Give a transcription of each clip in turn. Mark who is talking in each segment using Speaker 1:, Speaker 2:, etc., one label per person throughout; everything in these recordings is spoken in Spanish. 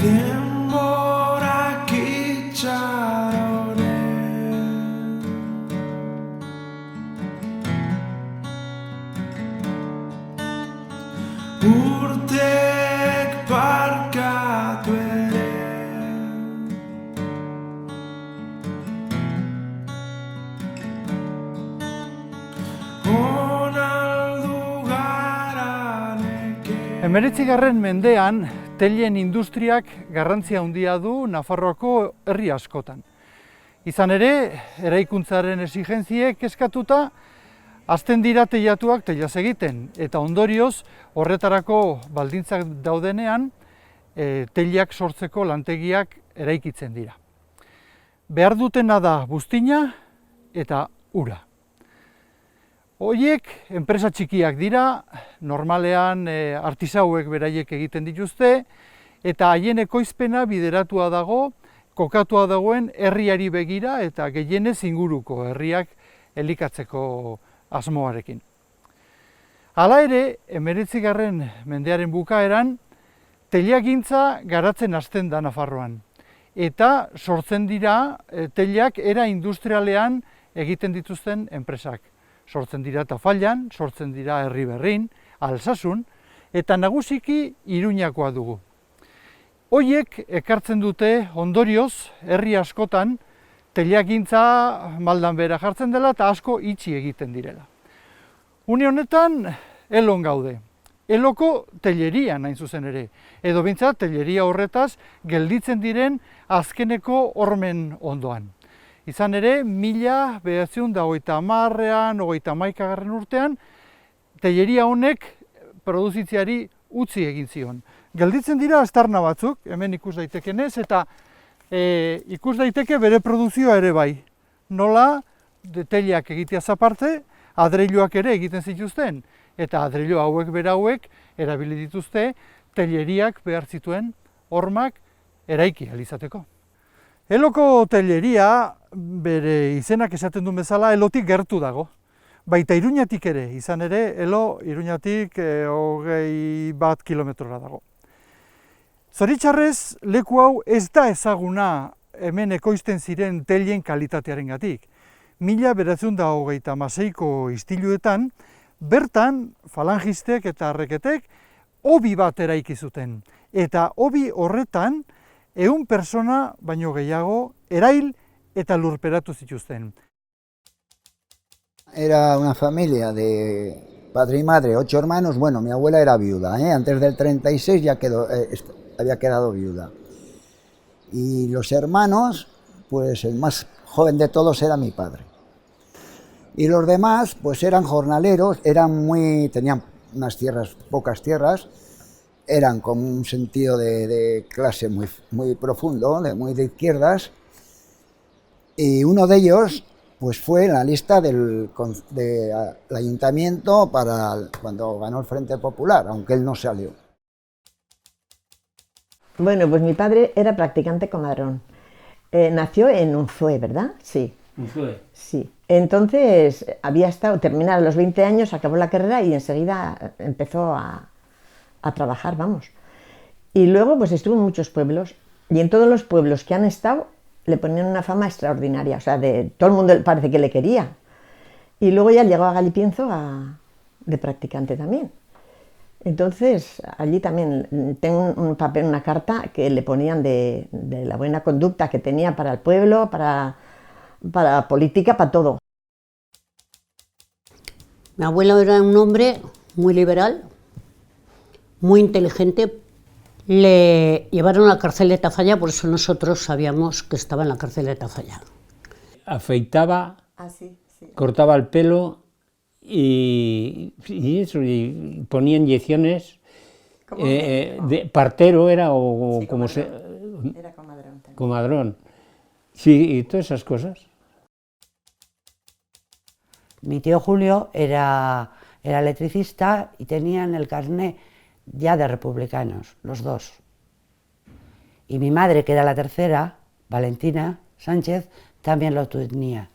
Speaker 1: Denborak itxarone urtek barkatu ere onaldu gara neke.
Speaker 2: 19. mendean teilen industriak garrantzia handia du Nafarroako herri askotan. Izan ere, eraikuntzaren exigentziek eskatuta, hasten dira teilatuak teilaz egiten, eta ondorioz horretarako baldintzak daudenean, teilak sortzeko lantegiak eraikitzen dira. Behar dutena da buztina eta ura. Horiek enpresa txikiak dira, normalean artisauek beraiek egiten dituzte, eta haien ekoizpena bideratua dago, kokatua dagoen herriari begira eta gehienez inguruko herriak elikatzeko asmoarekin. Hala ere, 19. mendearen bukaeran, teilagintza garatzen hasten da Nafarroan. Eta sortzen dira teilak era industrialean egiten dituzten enpresak. Sortzen dira Tafallan, sortzen dira Erriberrin, Alsasun, eta nagusiki Iruñakoa dugu. Hoiek ekartzen dute ondorioz herri askotan teilagintza maldan behera jartzen dela eta asko itxi egiten direla. Une honetan Elon gaude. Eloko teilerian hain zuzen ere, edo behintzat teileria horretaz gelditzen diren azkeneko hormen ondoan. Izan ere, 1930ean, 1931 urtean, teileria honek produzitzeari utzi egin zion. Gelditzen dira aztarna batzuk, hemen ikus daitekenez, eta ikus daiteke bere produzioa ere bai. Nola, teilak egiteaz aparte, adreiluak ere egiten zituzten, eta adreilu hauek berauek erabili dituzte teileriak behar zituen hormak eraiki ahal izateko. Eloko teileria, bere izenak esaten duen bezala, Elotik gertu dago. Baita Iruñatik ere, izan ere, Elo Iruñatik 21 kilometrora dago. Zoritxarrez, leku hau ez da ezaguna hemen ekoizten ziren teilen kalitatearengatik. 1926ko istiluetan, bertan falangistek eta arreketek hobi bat eraiki zuten. Eta hobi horretan 100 pertsona baino gehiago erail eta lurperatu zituzten.
Speaker 3: Era una familia de padre y madre, 8 hermanos. Bueno, mi abuela era viuda, antes del 36 ya había quedado viuda. Y los hermanos, pues el más joven de todos era mi padre. Y los demás, pues eran jornaleros, tenían unas tierras, pocas tierras, eran con un sentido de clase muy profundo, muy de izquierdas. Y uno de ellos, pues fue en la lista del ayuntamiento cuando ganó el Frente Popular, aunque él no salió.
Speaker 4: Bueno, pues mi padre era practicante comadrón. Nació en Unzué, ¿verdad? Sí.
Speaker 5: Unzué.
Speaker 4: Sí. Entonces, terminado a los 20 años, acabó la carrera y enseguida empezó a trabajar, vamos. Y luego, pues estuvo en muchos pueblos. Y en todos los pueblos que han estado, le ponían una fama extraordinaria. O sea, todo el mundo parece que le quería. Y luego ya llegó a Galipienzo de practicante también. Entonces, allí también tengo un papel, una carta que le ponían de la buena conducta que tenía para el pueblo, para política, para todo.
Speaker 6: Mi abuelo era un hombre muy liberal, muy inteligente. Le llevaron a la cárcel de Tafalla, por eso nosotros sabíamos que estaba en la cárcel de Tafalla.
Speaker 5: Afeitaba,
Speaker 4: Sí.
Speaker 5: cortaba el pelo y ponía inyecciones. De partero era o sí, como se...
Speaker 4: Era comadrón también.
Speaker 5: Comadrón. Sí, y todas esas cosas.
Speaker 7: Mi tío Julio era electricista y tenían el carné ya de republicanos, los dos. Y mi madre, que era la tercera, Valentina Sánchez, también lo tenía.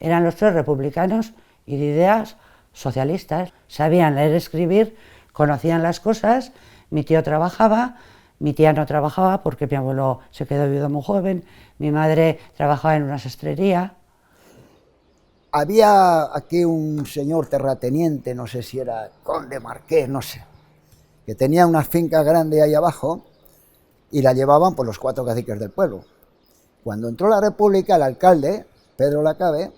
Speaker 7: Eran los tres republicanos y de ideas socialistas. Sabían leer y escribir, conocían las cosas. Mi tío trabajaba, mi tía no trabajaba porque mi abuelo se quedó viudo muy joven, mi madre trabajaba en una sastrería.
Speaker 3: Había aquí un señor terrateniente, no sé si era conde, marqués, no sé, que tenía una finca grande ahí abajo y la llevaban por los 4 caciques del pueblo. Cuando entró la República, el alcalde, Pedro Lacabe,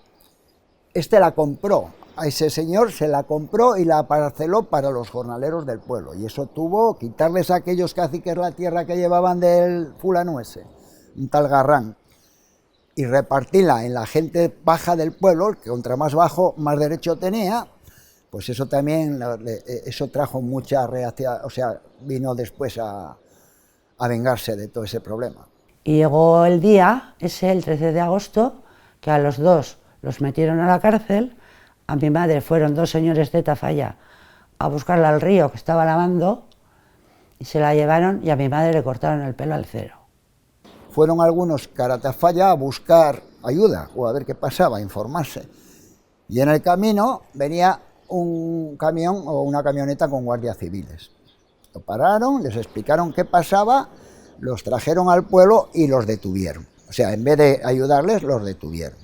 Speaker 3: la compró. A ese señor se la compró y la parceló para los jornaleros del pueblo. Y eso tuvo quitarles a aquellos caciques la tierra que llevaban del fulano ese, un tal Garrán, y repartirla en la gente baja del pueblo, que contra más bajo, más derecho tenía. Pues eso también, eso trajo mucha reacción, o sea, vino después a vengarse de todo ese problema.
Speaker 7: Y llegó el día, ese, el 13 de agosto, que a los dos los metieron a la cárcel. A mi madre fueron 2 señores de Tafalla a buscarla al río que estaba lavando y se la llevaron y a mi madre le cortaron el pelo al cero.
Speaker 3: Fueron algunos a Tafalla a buscar ayuda o a ver qué pasaba, a informarse. Y en el camino venía un camión o una camioneta con guardias civiles. Lo pararon, les explicaron qué pasaba, los trajeron al pueblo y los detuvieron. O sea, en vez de ayudarles, los detuvieron.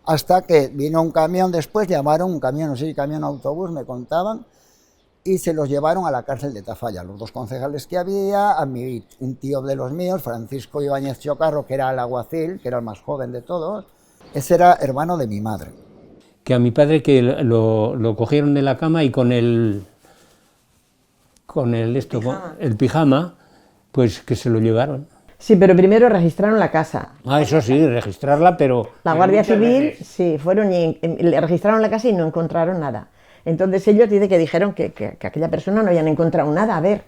Speaker 3: Hasta que vino un camión después, llamaron un camión, no sé si camión o autobús, me contaban, y se los llevaron a la cárcel de Tafalla. Los 2 concejales que había, a un tío de los míos, Francisco Ibáñez Chocarro, que era el alguacil, que era el más joven de todos, ese era hermano de mi madre.
Speaker 5: Que a mi padre que lo cogieron de la cama y con el pijama, pues que se lo llevaron.
Speaker 4: Sí, pero primero registraron la casa.
Speaker 5: Ah, eso sí, registrarla, pero...
Speaker 4: La Guardia Civil, sí, fueron y le registraron la casa y no encontraron nada. Entonces ellos dicen que dijeron que aquella persona no habían encontrado nada, a ver.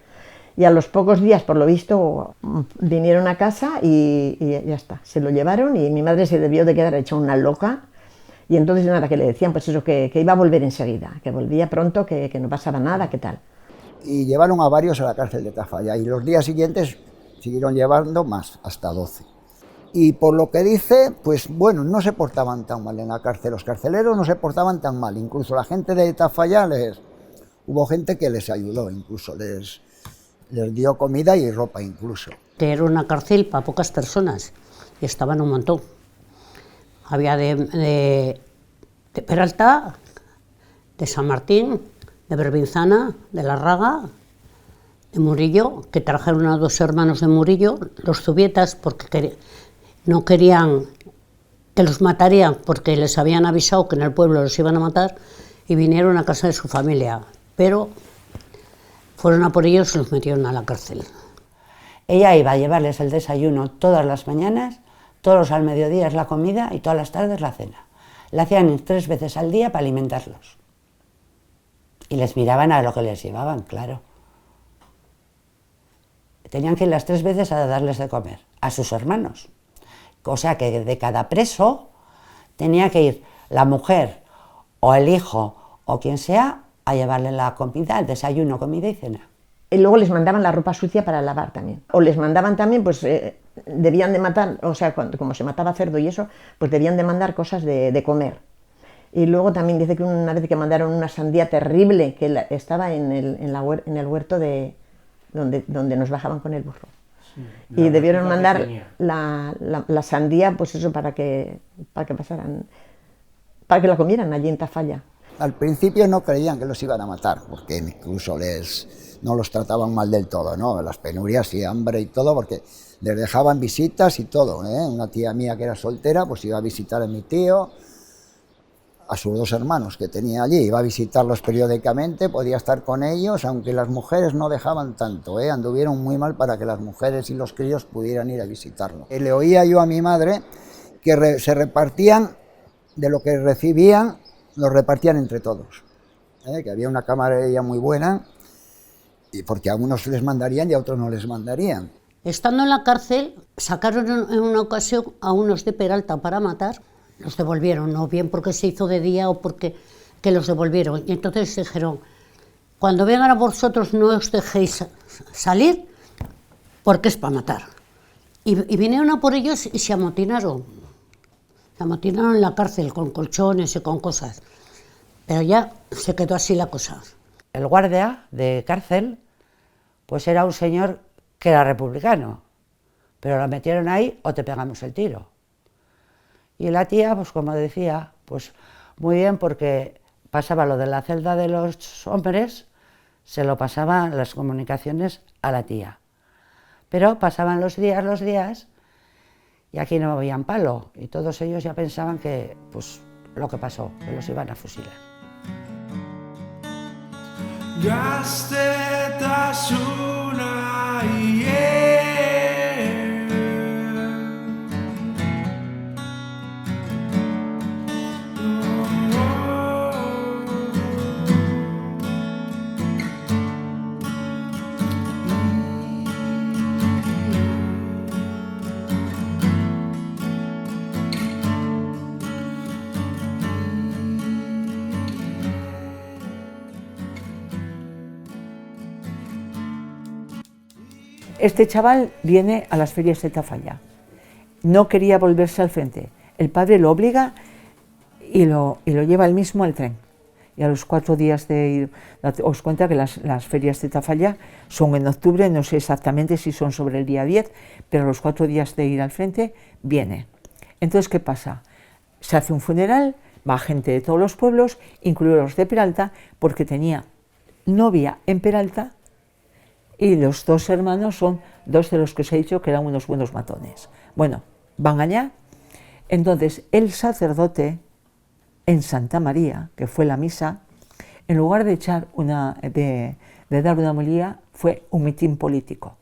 Speaker 4: Y a los pocos días, por lo visto, vinieron a casa y ya está. Se lo llevaron y mi madre se debió de quedar hecha una loca. Y entonces nada, que le decían pues eso, que iba a volver enseguida, que volvía pronto, que no pasaba nada, que tal.
Speaker 3: Y llevaron a varios a la cárcel de Tafalla y los días siguientes siguieron llevando más, hasta 12. Y por lo que dice, pues bueno, no se portaban tan mal en la cárcel, los carceleros no se portaban tan mal, incluso la gente de Tafalla hubo gente que les ayudó, incluso les dio comida y ropa incluso.
Speaker 6: Era una cárcel para pocas personas y estaban un montón. Había de Peralta, de San Martín, de Berbinzana, de La Raga, de Murillo, que trajeron a 2 hermanos de Murillo, los zubietas, porque no querían que los matarían, porque les habían avisado que en el pueblo los iban a matar, y vinieron a casa de su familia, pero fueron a por ellos y los metieron a la cárcel.
Speaker 7: Ella iba a llevarles el desayuno todas las mañanas, todos al mediodía la comida y todas las tardes la cena. La hacían 3 veces al día para alimentarlos. Y les miraban a lo que les llevaban, claro. Tenían que ir las 3 veces a darles de comer, a sus hermanos. O sea que de cada preso tenía que ir la mujer o el hijo o quien sea a llevarle la comida, el desayuno, comida y cena.
Speaker 4: Y luego les mandaban la ropa sucia para lavar también. O les mandaban también, pues debían de matar, o sea, como se mataba cerdo y eso, pues debían de mandar cosas de comer. Y luego también dice que una vez que mandaron una sandía terrible que estaba en el huerto de donde nos bajaban con el burro. Sí, y debieron mandar la sandía, pues eso, para que pasaran, para que la comieran allí en Tafalla.
Speaker 3: Al principio no creían que los iban a matar, porque incluso no los trataban mal del todo, ¿no? Las penurias y hambre y todo, porque les dejaban visitas y todo, ¿eh? Una tía mía que era soltera, pues iba a visitar a mi tío, a sus 2 hermanos que tenía allí, iba a visitarlos periódicamente, podía estar con ellos, aunque las mujeres no dejaban tanto, anduvieron muy mal para que las mujeres y los críos pudieran ir a visitarlo. Le oía yo a mi madre que se repartían, de lo que recibían, lo repartían entre todos, que había una camarera muy buena, y porque a unos les mandarían y a otros no les mandarían.
Speaker 6: Estando en la cárcel, sacaron en una ocasión a unos de Peralta para matar, los devolvieron, no bien porque se hizo de día o porque que los devolvieron. Y entonces dijeron, cuando vengan a vosotros no os dejéis salir porque es para matar. Y vinieron a por ellos y se amotinaron. La amotinaron en la cárcel con colchones y con cosas. Pero ya se quedó así la cosa.
Speaker 7: El guardia de cárcel, pues era un señor que era republicano, pero lo metieron ahí o te pegamos el tiro. Y la tía, pues como decía, pues muy bien, porque pasaba lo de la celda de los hombres, se lo pasaban las comunicaciones a la tía. Pero pasaban los días, y aquí no movían palo, y todos ellos ya pensaban que, pues, lo que pasó, que los iban a fusilar.
Speaker 1: Gaztetasuna
Speaker 8: Este chaval viene a las ferias de Tafalla. No quería volverse al frente. El padre lo obliga y lo lleva él mismo al tren. Y a los 4 días de ir, os cuenta que las ferias de Tafalla son en octubre, no sé exactamente si son sobre el día 10, pero a los 4 días de ir al frente viene. Entonces, ¿qué pasa? Se hace un funeral, va gente de todos los pueblos, incluidos los de Peralta, porque tenía novia en Peralta, y los 2 hermanos son 2 de los que os he dicho que eran unos buenos matones. Bueno, van allá. Entonces, el sacerdote en Santa María, que fue la misa, en lugar de dar una homilía, fue un mitin político.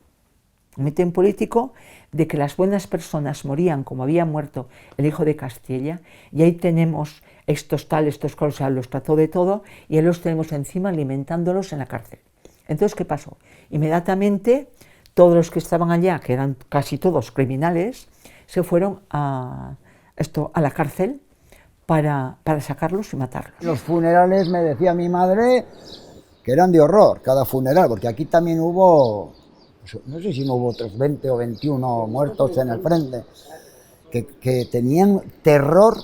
Speaker 8: Un mitin político de que las buenas personas morían como había muerto el hijo de Castilla, y ahí tenemos estos cosas, los trató de todo, y él los tenemos encima alimentándolos en la cárcel. Entonces, ¿qué pasó? Inmediatamente, todos los que estaban allá, que eran casi todos criminales, se fueron a la cárcel para sacarlos y matarlos.
Speaker 3: Los funerales, me decía mi madre, que eran de horror, cada funeral, porque aquí también hubo, no sé si no hubo otros 20 o 21 muertos en el frente, que tenían terror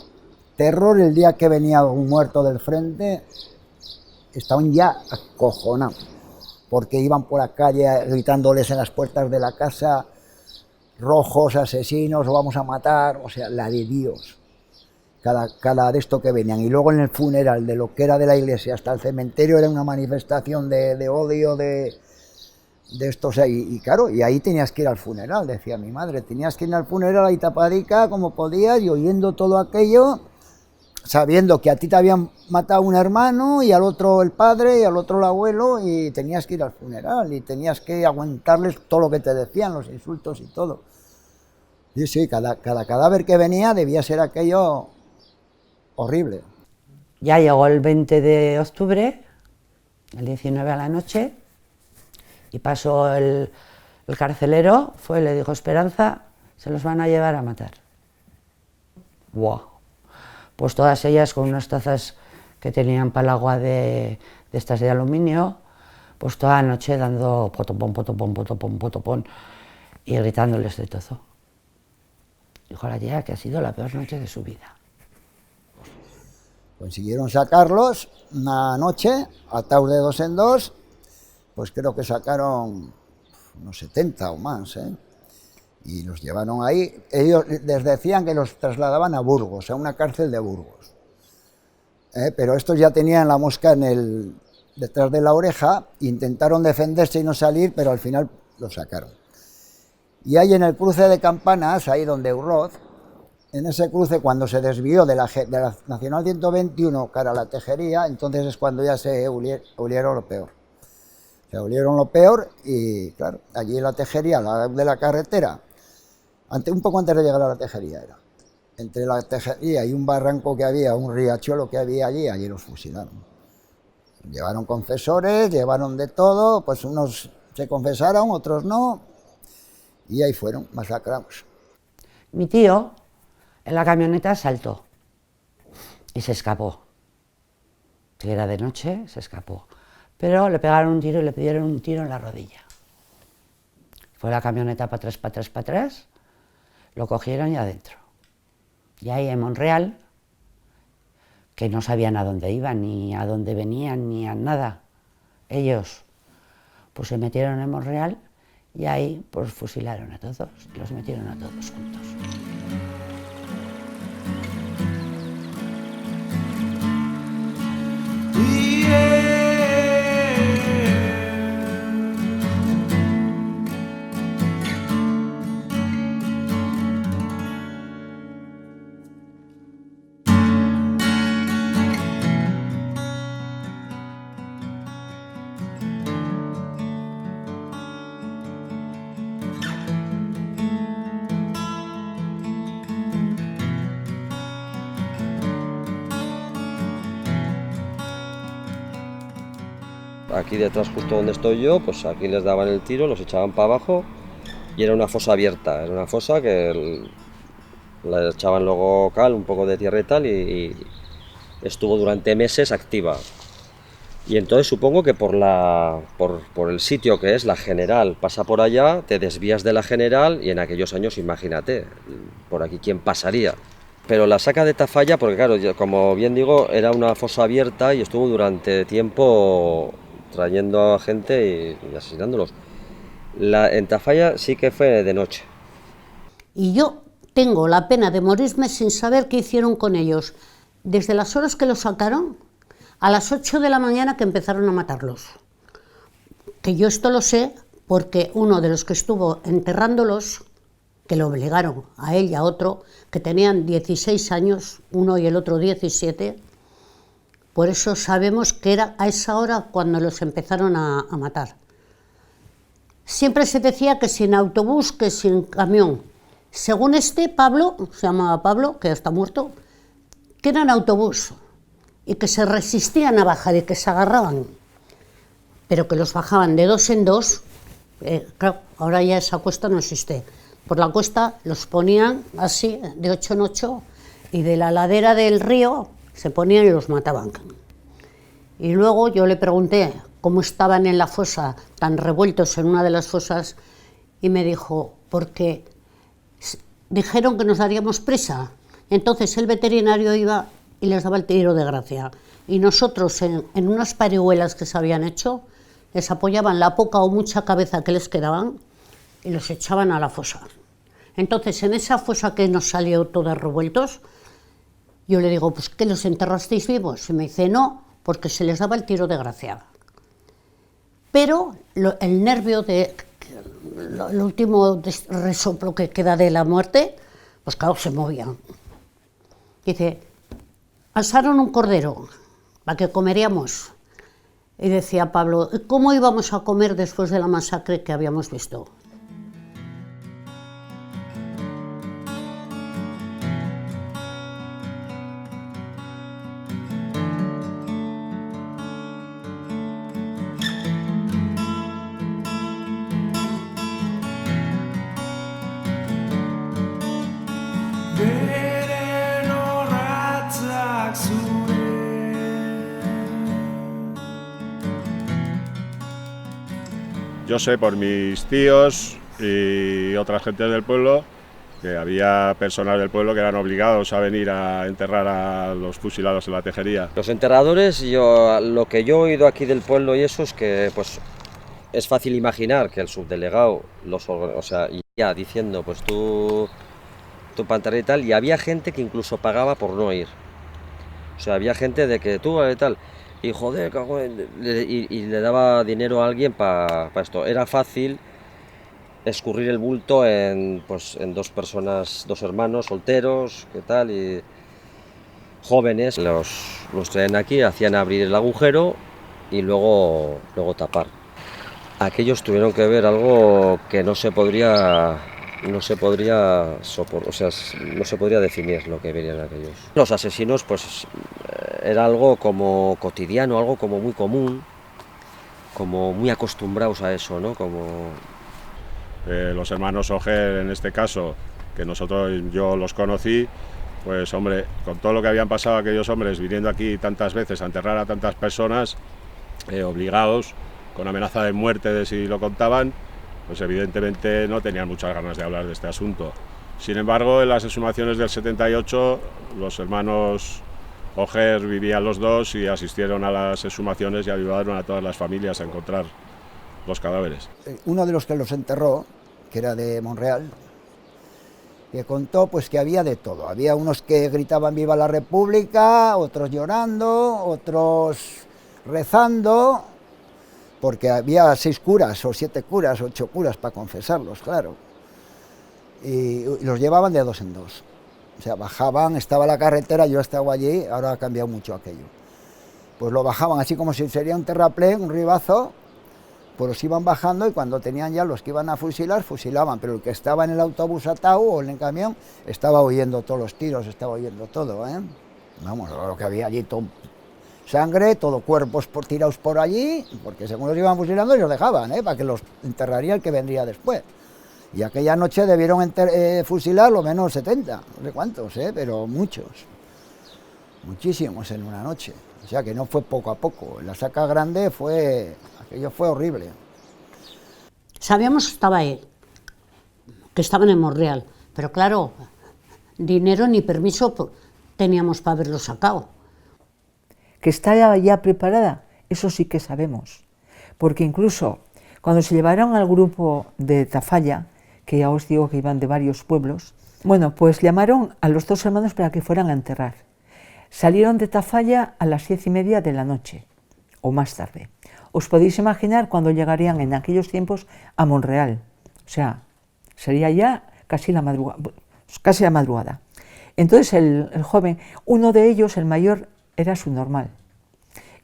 Speaker 3: el día que venía un muerto del frente, estaban ya acojonados, porque iban por la calle gritándoles en las puertas de la casa, rojos, asesinos, os vamos a matar, o sea, la de Dios, cada de esto que venían. Y luego en el funeral, de lo que era de la iglesia hasta el cementerio, era una manifestación de odio, de estos, y claro, y ahí tenías que ir al funeral, decía mi madre, tenías que ir al funeral ahí tapadica como podías, y oyendo todo aquello, sabiendo que a ti te habían matado un hermano, y al otro el padre, y al otro el abuelo, y tenías que ir al funeral, y tenías que aguantarles todo lo que te decían, los insultos y todo. Y sí, cada cadáver que venía debía ser aquello horrible.
Speaker 7: Ya llegó el 20 de octubre, el 19 a la noche, y pasó el carcelero, le dijo: Esperanza, se los van a llevar a matar. ¡Buah! Pues todas ellas con unas tazas que tenían para el agua de estas de aluminio, pues toda la noche dando potopón, potopón, potopón, potopón, y gritándoles de todo. Dijo la tía que ha sido la peor noche de su vida.
Speaker 3: Consiguieron sacarlos una noche, atados de 2 en 2, pues creo que sacaron unos 70 o más, y los llevaron ahí. Ellos les decían que los trasladaban a Burgos, a una cárcel de Burgos, pero estos ya tenían la mosca detrás de la oreja, intentaron defenderse y no salir, pero al final los sacaron. Y ahí en el cruce de Campanas, ahí donde Urroz, en ese cruce, cuando se desvió de la Nacional 121 cara a la Tejería, entonces es cuando ya se olieron lo peor. Se olieron lo peor y, claro, allí en la Tejería, de la carretera, un poco antes de llegar a la Tejería era. Entre la Tejería y un barranco que había, un riachuelo que había allí los fusilaron. Llevaron confesores, llevaron de todo, pues unos se confesaron, otros no, y ahí fueron masacrados.
Speaker 7: Mi tío en la camioneta saltó y se escapó. Si era de noche, se escapó. Pero le pegaron un tiro y le dieron un tiro en la rodilla. Fue la camioneta para atrás, lo cogieron y adentro. Y ahí en Monreal, que no sabían a dónde iban, ni a dónde venían, ni a nada. Ellos pues se metieron en Monreal y ahí pues fusilaron a todos, los metieron a todos juntos.
Speaker 9: Aquí detrás, justo donde estoy yo, pues aquí les daban el tiro, los echaban para abajo y era una fosa abierta, era una fosa que la echaban luego cal, un poco de tierra y tal, y estuvo durante meses activa. Y entonces supongo que por el sitio que es la General, pasa por allá, te desvías de la General y en aquellos años, imagínate, por aquí quién pasaría. Pero la saca de Tafalla, porque claro, como bien digo, era una fosa abierta y estuvo durante tiempo trayendo a gente y asesinándolos. En Tafalla sí que fue de noche.
Speaker 6: Y yo tengo la pena de morirme sin saber qué hicieron con ellos, desde las horas que los sacaron a las 8 de la mañana que empezaron a matarlos. Que yo esto lo sé porque uno de los que estuvo enterrándolos, que lo obligaron a él y a otro, que tenían 16 años, uno y el otro 17, por eso sabemos que era a esa hora cuando los empezaron a matar. Siempre se decía que sin autobús, que sin camión. Según Pablo, se llamaba Pablo, que ya está muerto, que era en autobús y que se resistían a bajar y que se agarraban, pero que los bajaban de 2 en 2. Claro, ahora ya esa cuesta no existe. Por la cuesta los ponían así, de 8 en 8, y de la ladera del río se ponían y los mataban. Y luego yo le pregunté cómo estaban en la fosa, tan revueltos en una de las fosas, y me dijo, porque dijeron que nos daríamos prisa. Entonces el veterinario iba y les daba el tiro de gracia. Y nosotros, en unas parihuelas que se habían hecho, les apoyaban la poca o mucha cabeza que les quedaban y los echaban a la fosa. Entonces, en esa fosa que nos salió todos revueltos, yo le digo, pues ¿qué, los enterrasteis vivos? Y me dice, no, porque se les daba el tiro de gracia. Pero el nervio el último resoplo que queda de la muerte, pues claro, se movía. Dice, asaron un cordero para que comeríamos. Y decía Pablo, ¿cómo íbamos a comer después de la masacre que habíamos visto?
Speaker 10: Yo sé por mis tíos y otras gentes del pueblo que había personas del pueblo que eran obligados a venir a enterrar a los fusilados en la Tejería.
Speaker 9: Los enterradores, lo que yo he oído aquí del pueblo y eso es que pues es fácil imaginar que el subdelegado iba diciendo pues tu pantalla y tal, y había gente que incluso pagaba por no ir. O sea, había gente de que tú tal, y joder, y le daba dinero a alguien para esto. Era fácil escurrir el bulto en 2 personas, 2 hermanos solteros, ¿qué tal? Y jóvenes, los traían aquí, hacían abrir el agujero y luego tapar. Aquellos tuvieron que ver algo que no se podría definir lo que verían aquellos. Los asesinos, pues era algo como cotidiano, algo como muy común, como muy acostumbrados a eso, ¿no?
Speaker 10: Los hermanos Oger, en este caso, que yo los conocí, pues hombre, con todo lo que habían pasado aquellos hombres viniendo aquí tantas veces a enterrar a tantas personas, obligados, con amenaza de muerte de si lo contaban, pues evidentemente no tenían muchas ganas de hablar de este asunto. Sin embargo, en las exhumaciones del 78, los hermanos Ojer vivían los dos y asistieron a las exhumaciones y ayudaron a todas las familias a encontrar los cadáveres.
Speaker 3: Uno de los que los enterró, que era de Monreal, que contó pues que había de todo. Había unos que gritaban viva la República, otros llorando, otros rezando, porque había 6 curas o 7 curas, 8 curas para confesarlos, claro. Y los llevaban de 2 en 2. O sea, bajaban, estaba la carretera, yo estaba allí, ahora ha cambiado mucho aquello. Pues lo bajaban así como si sería un terraplén, un ribazo, pues los iban bajando y cuando tenían ya los que iban a fusilar, fusilaban, pero el que estaba en el autobús atado o en el camión estaba oyendo todos los tiros, estaba oyendo todo, ¿eh? Vamos, lo que había allí, todo sangre, todo cuerpos tirados por allí, porque según los iban fusilando los dejaban, para que los enterraría el que vendría después. Y aquella noche debieron fusilar lo menos 70, no sé cuántos, pero muchos, muchísimos en una noche. O sea que no fue poco a poco, la saca grande aquello fue horrible.
Speaker 6: Sabíamos que estaba ahí, que estaban en Monreal, pero claro, dinero ni permiso teníamos para haberlo sacado.
Speaker 8: Que estaba ya preparada, eso sí que sabemos, porque incluso cuando se llevaron al grupo de Tafalla, que ya os digo que iban de varios pueblos, bueno, pues llamaron a los 2 hermanos para que fueran a enterrar. Salieron de Tafalla a las 10:30 de la noche, o más tarde. Os podéis imaginar cuando llegarían en aquellos tiempos a Monreal, o sea, sería ya casi la madrugada. Entonces el joven, uno de ellos, el mayor, era subnormal.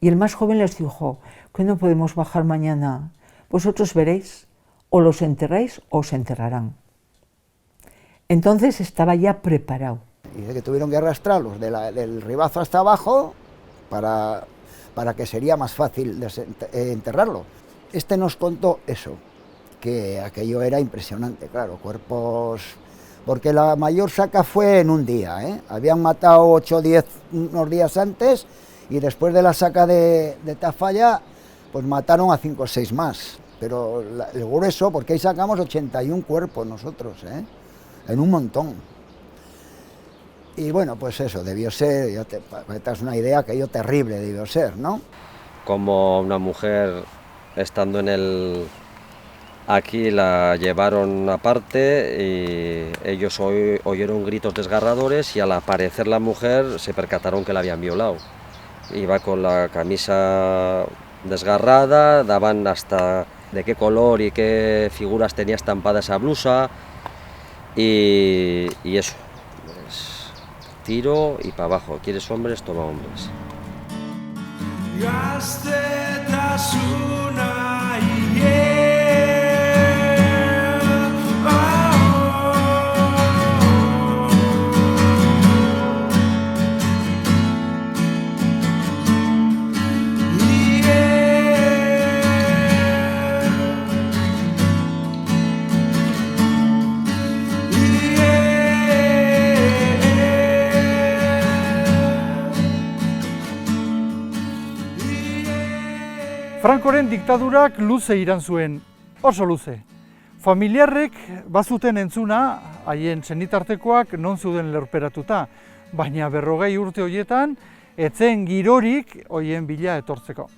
Speaker 8: Y el más joven les dijo, que no podemos bajar mañana, vosotros veréis, o los enterráis o os enterrarán. Entonces estaba ya preparado.
Speaker 3: Y dice que tuvieron que arrastrarlos del ribazo hasta abajo para que sería más fácil enterrarlo. Este nos contó eso, que aquello era impresionante, claro, cuerpos... Porque la mayor saca fue en un día, Habían matado 8 o 10 unos días antes y después de la saca de Tafalla, pues mataron a 5 o 6 más. Pero el grueso, porque ahí sacamos 81 cuerpos nosotros, en un montón. Y bueno, pues eso, debió ser, te das una idea, aquello terrible debió ser, ¿no?
Speaker 9: Como una mujer estando aquí la llevaron aparte y ellos oyeron gritos desgarradores y al aparecer la mujer se percataron que la habían violado. Iba con la camisa desgarrada, daban hasta de qué color y qué figuras tenía estampada esa blusa y eso, pues, tiro y para abajo, ¿quieres hombres? Toma hombres.
Speaker 2: Francoren diktadurak luze iran zuen, oso luze. Familiarrek bazuten entzuna, haien senitartekoak non zuden lurperatuta, baina 40 urte horietan, etzen girorik hoien bila etortzeko.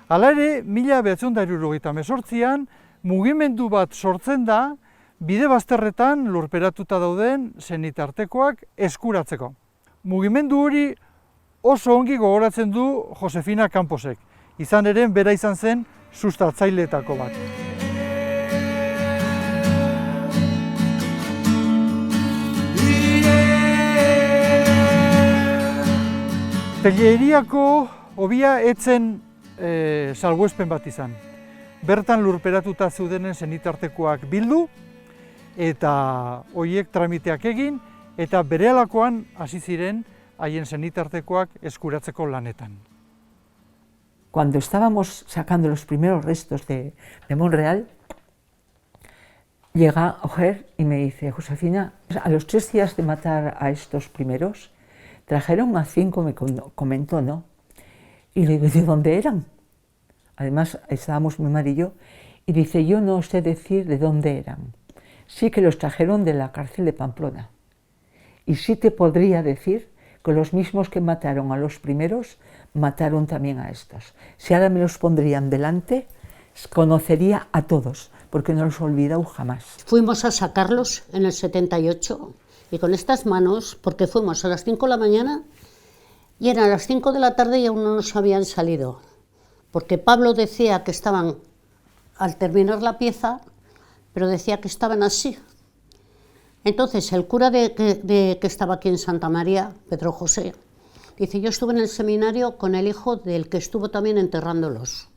Speaker 2: Hala ere, 1978an, mugimendu bat sortzen da, bide bazterretan lurperatuta dauden senitartekoak eskuratzeko. Mugimendu hori oso ongi gogoratzen du Josefina Camposek, izan ere bera izan zen sustatzaileetako bat. Telleeriako hobia etzen salbuespen bat izan. Bertan lurperatuta zeudenen senitartekoak bildu eta horiek tramiteak egin eta berehalakoan hasi ziren haien senitartekoak eskuratzeko lanetan.
Speaker 8: Cuando estábamos sacando los primeros restos de Monreal, llega Ojer y me dice, Josefina, a los 3 días de matar a estos primeros, trajeron a 5, me comentó, ¿no? Y le digo, ¿de dónde eran? Además, estábamos mi marido y yo, y dice, yo no sé decir de dónde eran, sí que los trajeron de la cárcel de Pamplona. Y sí te podría decir que los mismos que mataron a los primeros, mataron también a estos. Si ahora me los pondrían delante, conocería a todos, porque no los he olvidado jamás.
Speaker 6: Fuimos a sacarlos en el 78 y con estas manos, porque fuimos a las 5 de la mañana y eran las 5 de la tarde y aún no nos habían salido, porque Pablo decía que estaban al terminar la pieza, pero decía que estaban así. Entonces el cura que estaba aquí en Santa María, Pedro José, dice, yo estuve en el seminario con el hijo del que estuvo también enterrándolos.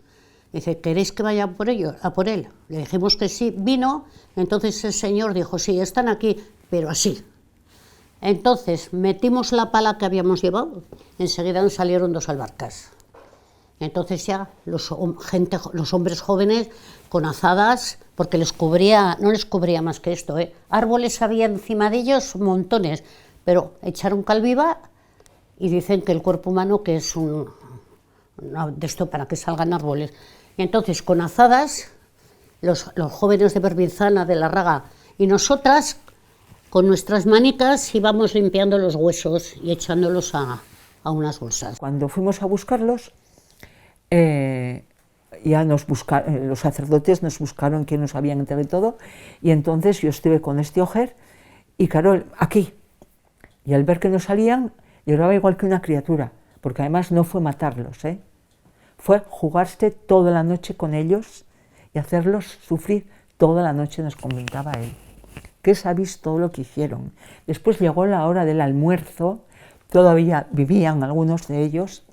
Speaker 6: Dice, ¿queréis que vaya a por él? Le dijimos que sí, vino, entonces el señor dijo, sí, están aquí, pero así. Entonces metimos la pala que habíamos llevado, enseguida nos salieron 2 albarcas. Entonces ya los hombres jóvenes con azadas, porque no les cubría más que esto, árboles había encima de ellos montones, pero echaron cal viva y dicen que el cuerpo humano que es de esto para que salgan árboles. Y entonces con azadas, los jóvenes de Berbinzana, de la Raga y nosotras, con nuestras manicas íbamos limpiando los huesos y echándolos a unas bolsas.
Speaker 8: Cuando fuimos a buscarlos, ya los sacerdotes nos buscaron quién nos habían enterrado y todo, y entonces yo estuve con este ojer y Carol aquí, y al ver que no salían lloraba igual que una criatura, porque además no fue matarlos, fue jugarse toda la noche con ellos y hacerlos sufrir toda la noche, nos comentaba él. ¿Qué sabéis todo lo que hicieron? Después llegó la hora del almuerzo, todavía vivían algunos de ellos,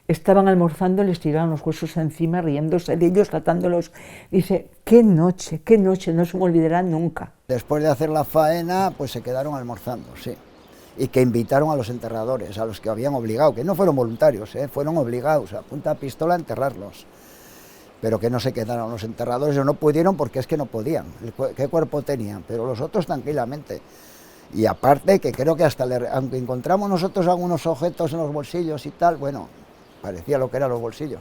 Speaker 8: estaban almorzando, les tiraron los huesos encima, riéndose de ellos, tratándolos. Dice, qué noche, no se me olvidará nunca.
Speaker 3: Después de hacer la faena, pues se quedaron almorzando, sí. Y que invitaron a los enterradores, a los que habían obligado, que no fueron voluntarios, fueron obligados a punta de pistola a enterrarlos. Pero que no se quedaron los enterradores, no pudieron porque es que no podían. ¿Qué cuerpo tenían? Pero los otros tranquilamente. Y aparte que creo que hasta, aunque encontramos nosotros algunos objetos en los bolsillos y tal, bueno, parecía lo que eran los bolsillos,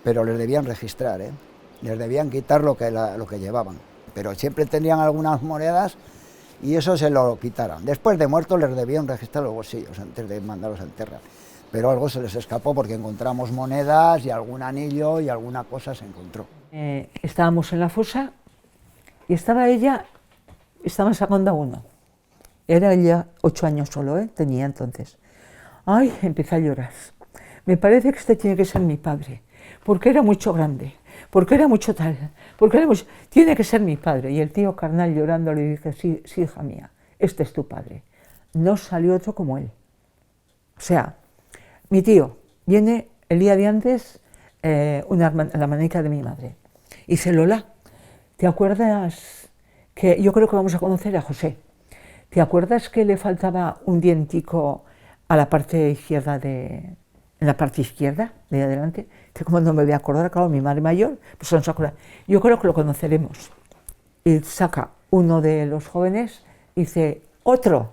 Speaker 3: pero les debían registrar, les debían quitar lo que llevaban, pero siempre tenían algunas monedas y eso se lo quitaron. Después de muertos les debían registrar los bolsillos antes de mandarlos a enterrar, pero algo se les escapó porque encontramos monedas y algún anillo y alguna cosa se encontró.
Speaker 8: Estábamos en la fosa y estaban sacando a uno. Era ella 8 años solo, tenía entonces. Ay, empecé a llorar. Me parece que este tiene que ser mi padre, porque era mucho grande, porque era mucho tal, tiene que ser mi padre. Y el tío carnal llorando le dije, sí, hija mía, este es tu padre. No salió otro como él. O sea, mi tío viene el día de antes, la hermanica de mi madre, y dice, Lola, ¿te acuerdas que yo creo que vamos a conocer a José? ¿Te acuerdas que le faltaba un dientico a la parte izquierda en la parte izquierda, de adelante? Que como no me voy a acordar, claro, mi madre mayor, pues no se acuerda. Yo creo que lo conoceremos. Y saca uno de los jóvenes y dice, otro.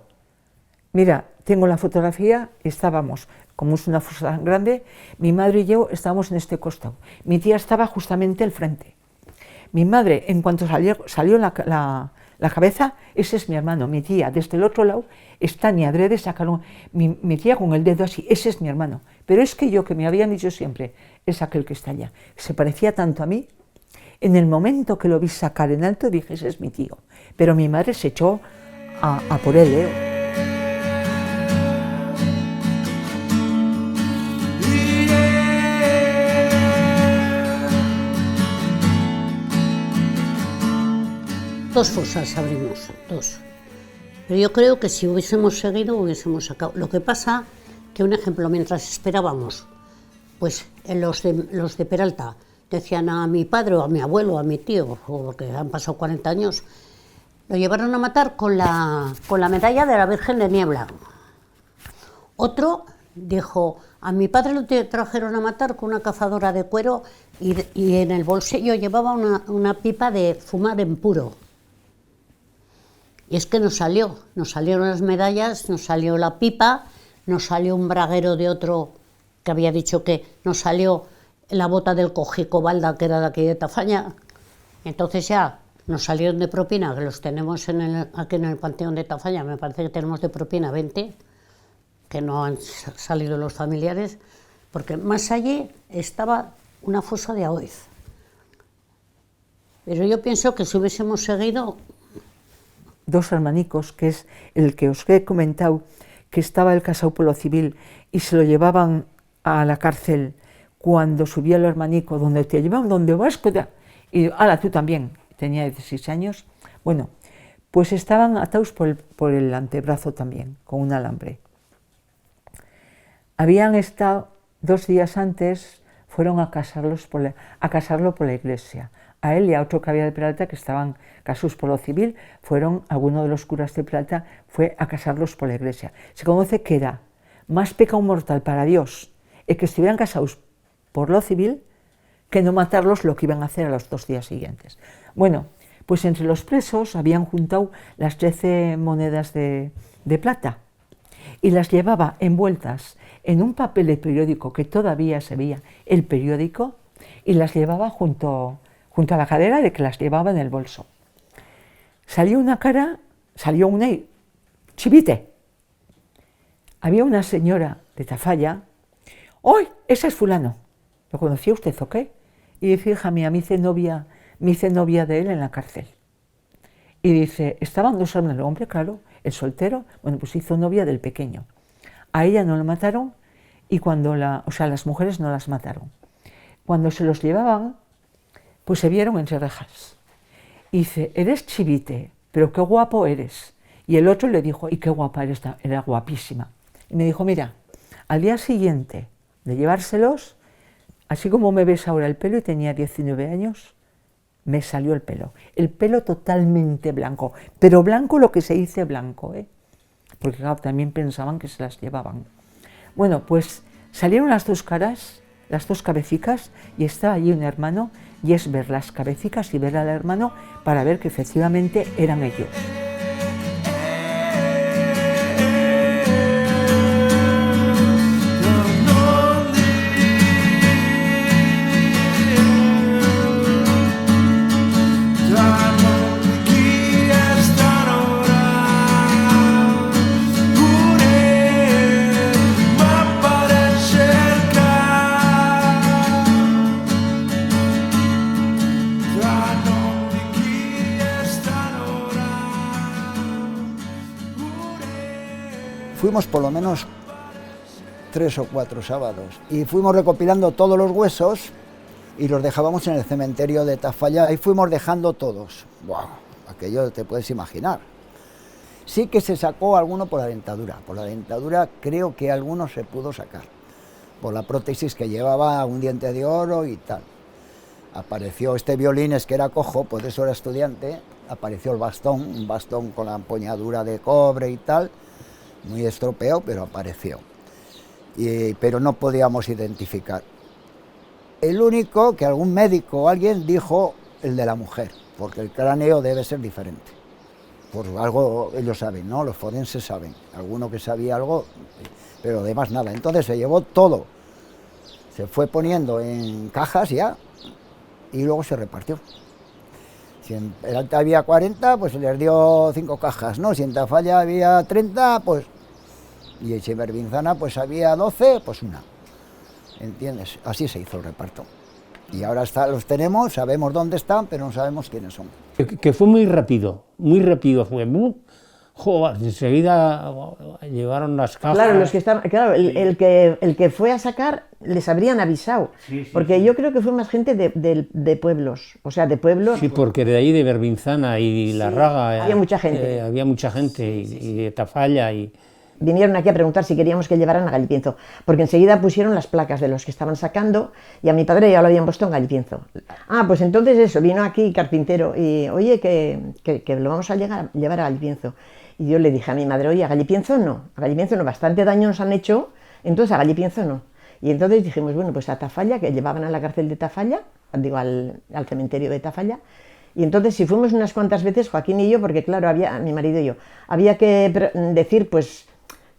Speaker 8: Mira, tengo la fotografía y estábamos, como es una fosa tan grande, mi madre y yo estábamos en este costado. Mi tía estaba justamente al frente. Mi madre, en cuanto salió la cabeza, ese es mi hermano. Mi tía, desde el otro lado, está ni adrede, sacaron mi tía con el dedo así, ese es mi hermano. Pero es que yo, que me habían dicho siempre, es aquel que está allá. Se parecía tanto a mí. En el momento que lo vi sacar en alto, dije, ese es mi tío. Pero mi madre se echó a por él,
Speaker 6: Dos fosas abrimos, 2. Pero yo creo que si hubiésemos seguido, hubiésemos sacado. Lo que pasa que, un ejemplo, mientras esperábamos, pues los de Peralta decían a mi padre o a mi abuelo o a mi tío, porque han pasado 40 años, lo llevaron a matar con la medalla de la Virgen de Niebla. Otro dijo, a mi padre lo trajeron a matar con una cazadora de cuero y en el bolsillo llevaba una pipa de fumar en puro. Y es que nos salieron las medallas, nos salió la pipa, nos salió un braguero de otro que había dicho que nos salió la bota del Cojico Balda, que era de aquí de Tafaña. Entonces ya nos salieron de propina, que los tenemos aquí en el Panteón de Tafalla, me parece que tenemos de propina 20, que no han salido los familiares, porque más allí estaba una fosa de Aoiz. Pero yo pienso que si hubiésemos seguido...
Speaker 8: Dos hermanicos, que es el que os he comentado, que estaba el casado por lo civil y se lo llevaban a la cárcel cuando subía el hermanico, donde te llevaban, donde vas, y ala, tú también, tenía 16 años, bueno, pues estaban atados por el antebrazo también, con un alambre. Habían estado 2 días antes, fueron a casarlo por la iglesia. A él y a otro que había de Peralta, que estaban casados por lo civil, fueron, alguno de los curas de Peralta fue a casarlos por la iglesia. Se conoce que era más pecado mortal para Dios el que estuvieran casados por lo civil que no matarlos, lo que iban a hacer a los 2 días siguientes. Bueno, pues entre los presos habían juntado las 13 monedas de plata y las llevaba envueltas en un papel de periódico, que todavía se veía el periódico, y las llevaba junto a la cadera, de que las llevaba en el bolso. Salió una chivite. Había una señora de Tafalla. ¡Ay, ese es fulano! ¿Lo conocía usted o qué? Y dice, hija mía, me hice novia de él en la cárcel. Y dice, estaban 2 hermanos, el hombre, claro, el soltero, bueno, pues hizo novia del pequeño. A ella no la mataron, y las mujeres no las mataron. Cuando se los llevaban, pues se vieron entre rejas. Y dice, eres chivite, pero qué guapo eres. Y el otro le dijo, y qué guapa eres, era guapísima. Y me dijo, mira, al día siguiente de llevárselos, así como me ves ahora el pelo, y tenía 19 años, me salió el pelo totalmente blanco, pero blanco lo que se dice blanco, porque claro, también pensaban que se las llevaban. Bueno, pues salieron las 2 caras, las 2 cabecicas, y estaba allí un hermano, y es ver las cabecicas y ver al hermano para ver que efectivamente eran ellos.
Speaker 3: Fuimos por lo menos 3 o 4 sábados y fuimos recopilando todos los huesos y los dejábamos en el cementerio de Tafalla. Ahí fuimos dejando todos. ¡Wow! Aquello te puedes imaginar. Sí que se sacó alguno por la dentadura. Por la dentadura creo que alguno se pudo sacar. Por la prótesis que llevaba, un diente de oro y tal. Apareció este violín, que era cojo, por eso era estudiante. Apareció el bastón, un bastón con la empuñadura de cobre y tal. Muy estropeado, pero apareció. Pero no podíamos identificar. El único que algún médico o alguien dijo el de la mujer, porque el cráneo debe ser diferente. Por algo ellos saben, ¿no? Los forenses saben. Alguno que sabía algo, pero además nada. Entonces se llevó todo. Se fue poniendo en cajas ya y luego se repartió. Si en Peralta había 40, pues se les dio 5 cajas, ¿no? Si en Tafalla había 30, pues... Y en Berbinzana, pues había 12, pues una. ¿Entiendes? Así se hizo el reparto. Y ahora los tenemos, sabemos dónde están, pero no sabemos quiénes son.
Speaker 5: Que fue muy rápido fue. Joder, enseguida llevaron las cajas.
Speaker 4: Claro, los que estaban, claro, el que fue a sacar les habrían avisado, porque yo creo que fue más gente de pueblos, o sea, de pueblos.
Speaker 5: Sí, porque de ahí de Berbinzana y La Raga
Speaker 4: había mucha gente.
Speaker 5: Había mucha gente y de Tafalla y...
Speaker 4: Vinieron aquí a preguntar si queríamos que llevaran a Gallipienzo, porque enseguida pusieron las placas de los que estaban sacando y a mi padre ya lo habían puesto en Gallipienzo. Ah, pues entonces eso, vino aquí carpintero y oye, que lo vamos a llevar a Gallipienzo. Y yo le dije a mi madre, oye, a Gallipienzo no, bastante daño nos han hecho, entonces a Gallipienzo no. Y entonces dijimos, bueno, pues a Tafalla, que llevaban a la cárcel de Tafalla, digo, al cementerio de Tafalla. Y entonces si fuimos unas cuantas veces, Joaquín y yo, porque claro, mi marido y yo, había que decir, pues,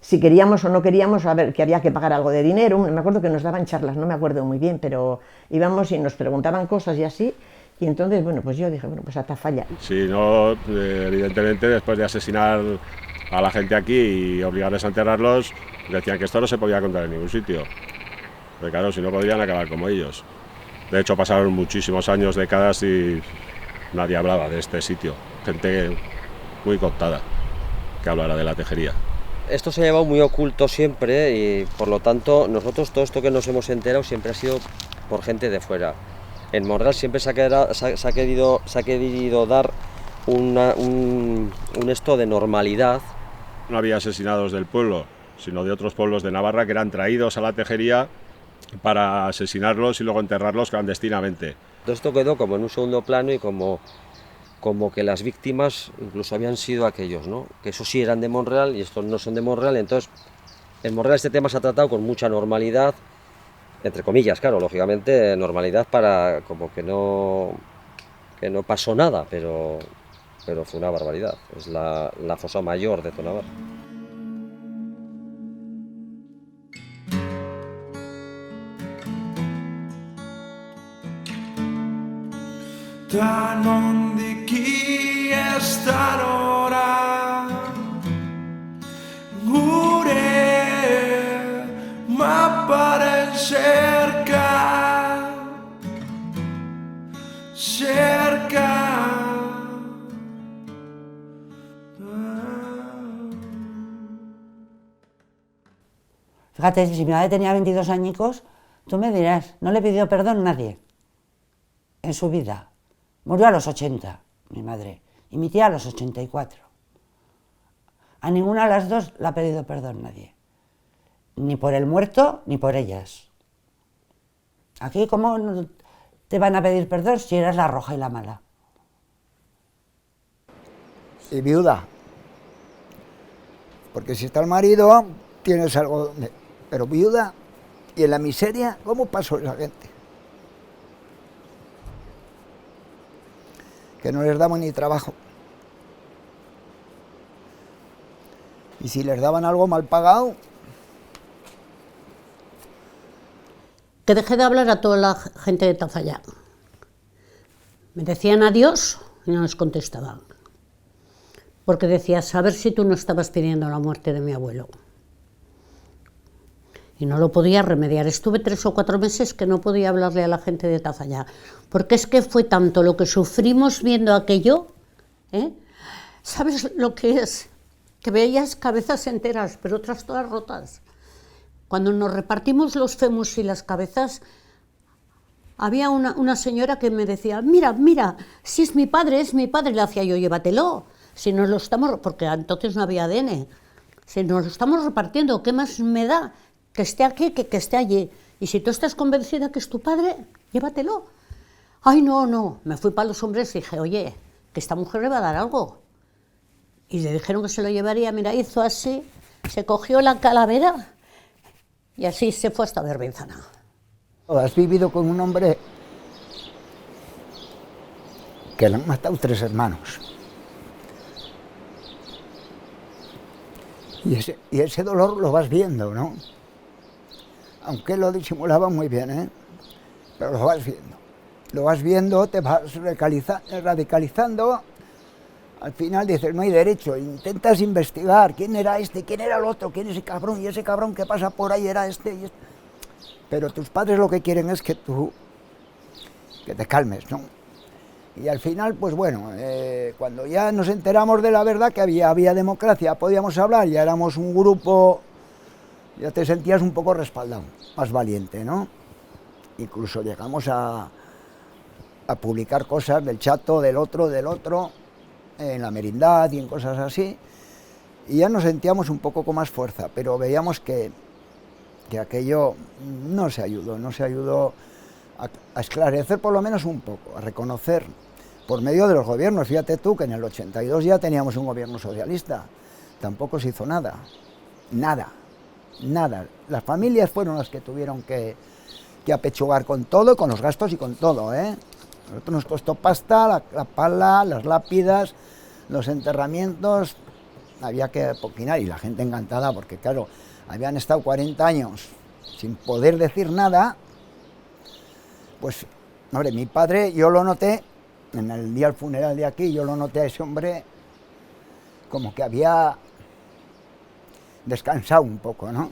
Speaker 4: si queríamos o no queríamos, a ver, que había que pagar algo de dinero. Me acuerdo que nos daban charlas, no me acuerdo muy bien, pero íbamos y nos preguntaban cosas y así, Y entonces, bueno, pues yo dije, bueno, pues a Tafalla.
Speaker 10: Si no, evidentemente, después de asesinar a la gente aquí y obligarles a enterrarlos, decían que esto no se podía contar en ningún sitio. Porque claro, si no podrían acabar como ellos. De hecho, pasaron muchísimos años, décadas y nadie hablaba de este sitio. Gente muy contada que hablara de la tejería.
Speaker 9: Esto se ha llevado muy oculto siempre y por lo tanto nosotros todo esto que nos hemos enterado siempre ha sido por gente de fuera. En Monreal siempre se ha querido dar un esto de normalidad.
Speaker 10: No había asesinados del pueblo, sino de otros pueblos de Navarra que eran traídos a la tejería para asesinarlos y luego enterrarlos clandestinamente.
Speaker 9: Todo esto quedó como en un segundo plano y como que las víctimas incluso habían sido aquellos, ¿no? Que esos sí eran de Monreal y estos no son de Monreal. Entonces, en Monreal este tema se ha tratado con mucha normalidad, entre comillas, claro, lógicamente normalidad para como que no pasó nada, pero fue una barbaridad. Es la fosa mayor de Tonavar.
Speaker 1: Da non di chi è starora Gure ma pare cerca
Speaker 7: Fíjate, si mi madre tenía 22 añicos, tú me dirás, no le pidió perdón a nadie en su vida. Murió a los 80, mi madre, y mi tía a los 84. A ninguna de las dos le ha pedido perdón nadie. Ni por el muerto, ni por ellas. Aquí, ¿cómo no te van a pedir perdón si eras la roja y la mala?
Speaker 3: Y viuda. Porque si está el marido, tienes algo donde... Pero viuda, y en la miseria, ¿cómo pasó esa gente? Que no les daban ni trabajo. Y si les daban algo mal pagado...
Speaker 6: Que dejé de hablar a toda la gente de Tafalla. Me decían adiós y no les contestaban. Porque decías, a ver si tú no estabas pidiendo la muerte de mi abuelo. Y no lo podía remediar. Estuve 3 o 4 meses que no podía hablarle a la gente de Tafalla. Porque es que fue tanto lo que sufrimos viendo aquello, ¿eh? ¿Sabes lo que es? Que veías cabezas enteras, pero otras todas rotas. Cuando nos repartimos los fémus y las cabezas, había una señora que me decía, mira, si es mi padre, le hacía yo, llévatelo. Si nos lo estamos, porque entonces no había ADN, si nos lo estamos repartiendo, ¿qué más me da? Que esté aquí, que esté allí. Y si tú estás convencida que es tu padre, llévatelo. Ay, no, me fui para los hombres y dije, oye, que esta mujer le va a dar algo. Y le dijeron que se lo llevaría, mira, hizo así, se cogió la calavera y así se fue hasta Berbinzana.
Speaker 3: Has vivido con un hombre que le han matado 3 hermanos. Y ese dolor lo vas viendo, ¿no? Aunque lo disimulaba muy bien, ¿eh? Pero lo vas viendo. Lo vas viendo, te vas radicalizando. Al final dices, no hay derecho. Intentas investigar quién era este, quién era el otro, quién es ese cabrón, y ese cabrón que pasa por ahí era este y este. Pero tus padres lo que quieren es que te calmes, ¿no? Y al final, pues bueno, cuando ya nos enteramos de la verdad, que había democracia, podíamos hablar, ya éramos un grupo, ya te sentías un poco respaldado, más valiente, ¿no? Incluso llegamos a publicar cosas del chato, del otro, en la merindad y en cosas así, y ya nos sentíamos un poco con más fuerza, pero veíamos que aquello no se ayudó a esclarecer por lo menos un poco, a reconocer por medio de los gobiernos. Fíjate tú que en el 82 ya teníamos un gobierno socialista, tampoco se hizo nada. Las familias fueron las que tuvieron que apechugar con todo, con los gastos y con todo, ¿eh? A nosotros nos costó pasta, la pala, las lápidas, los enterramientos, había que poquinar y la gente encantada porque claro, habían estado 40 años sin poder decir nada, pues Hombre, mi padre, yo lo noté, en el día del funeral de aquí, yo lo noté a ese hombre como que había descansado un poco, ¿no?